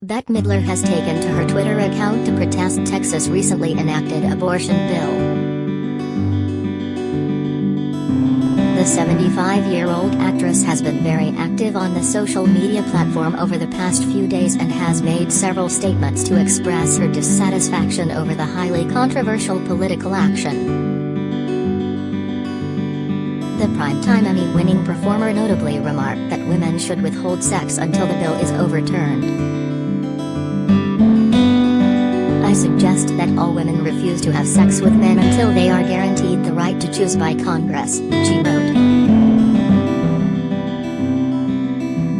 Bette Midler has taken to her Twitter account to protest Texas' recently enacted abortion bill. The 75-year-old actress has been very active on the social media platform over the past few days and has made several statements to express her dissatisfaction over the highly controversial political action. The Primetime Emmy-winning performer notably remarked that women should withhold sex until the bill is overturned. "I suggest that all women refuse to have sex with men until they are guaranteed the right to choose by Congress," she wrote.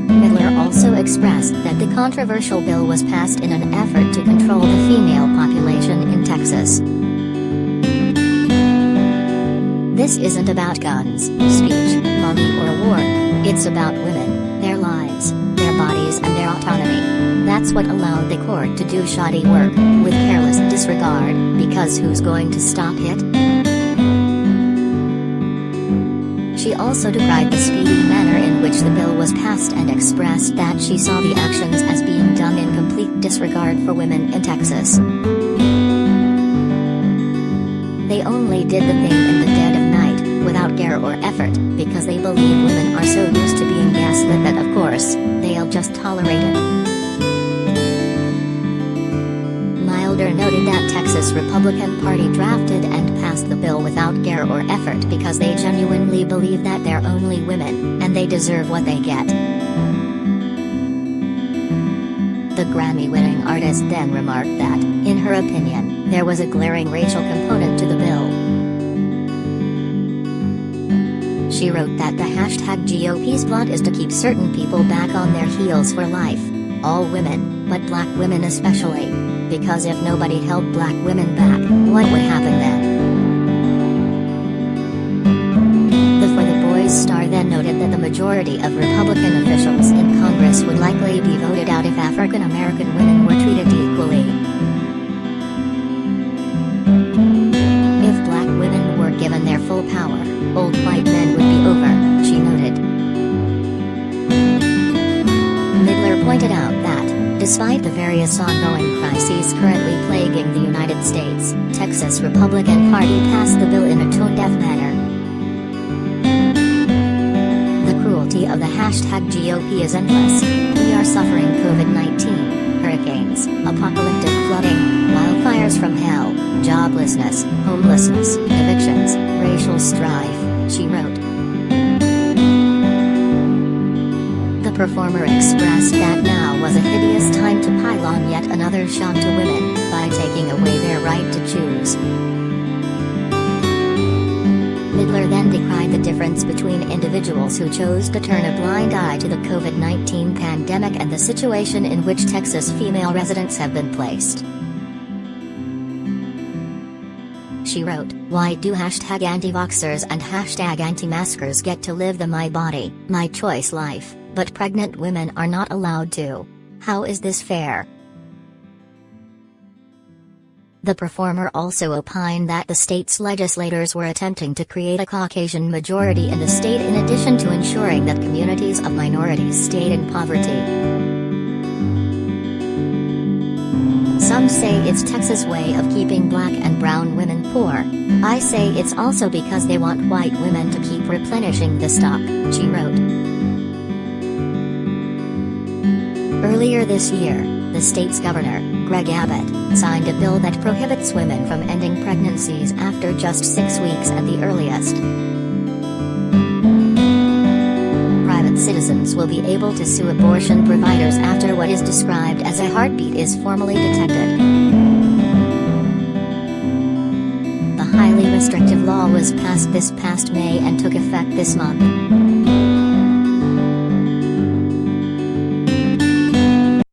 Midler also expressed that the controversial bill was passed in an effort to control the female population in Texas. "This isn't about guns, speech, money or war. It's about women, their lives, their bodies and their autonomy. That's what allowed the court to do shoddy work, with careless disregard, because who's going to stop it?" She also decried the speedy manner in which the bill was passed and expressed that she saw the actions as being done in complete disregard for women in Texas. "They only did the thing in the dead of night, without care or effort, because they believe women are so used to being gaslit that of course, they'll just tolerate it." Midler noted that Texas Republican Party drafted and passed the bill without care or effort because they genuinely believe that they're only women, and they deserve what they get. The Grammy-winning artist then remarked that, in her opinion, there was a glaring racial component to the bill. She wrote that the #GOP's plot is to keep certain people back on their heels for life. All women, but black women especially. Because if nobody held black women back, what would happen then? The For the Boys star then noted that the majority of Republican officials in Congress would likely be voted out if African American women were treated equally. "If black women were given their full power, old white men would be over," she noted. Midler pointed out that, despite the various ongoing crises currently plaguing the United States, Texas Republican Party passed the bill in a tone-deaf manner. "The cruelty of the #GOP is endless. We are suffering COVID-19, hurricanes, apocalyptic flooding, wildfires from hell, joblessness, homelessness, evictions, racial strife," she wrote. The performer expressed that now was a hideous time to pile on yet another shot to women, by taking away their right to choose. Midler then decried the difference between individuals who chose to turn a blind eye to the COVID-19 pandemic and the situation in which Texas female residents have been placed. She wrote, "Why do #anti-vaxxers and #anti-maskers get to live the my body, my choice life, but pregnant women are not allowed to? How is this fair?" The performer also opined that the state's legislators were attempting to create a Caucasian majority in the state in addition to ensuring that communities of minorities stayed in poverty. "Some say it's Texas' way of keeping black and brown women poor. I say it's also because they want white women to keep replenishing the stock," she wrote. Earlier this year, the state's governor, Greg Abbott, signed a bill that prohibits women from ending pregnancies after just 6 weeks at the earliest. Private citizens will be able to sue abortion providers after what is described as a heartbeat is formally detected. The highly restrictive law was passed this past May and took effect this month.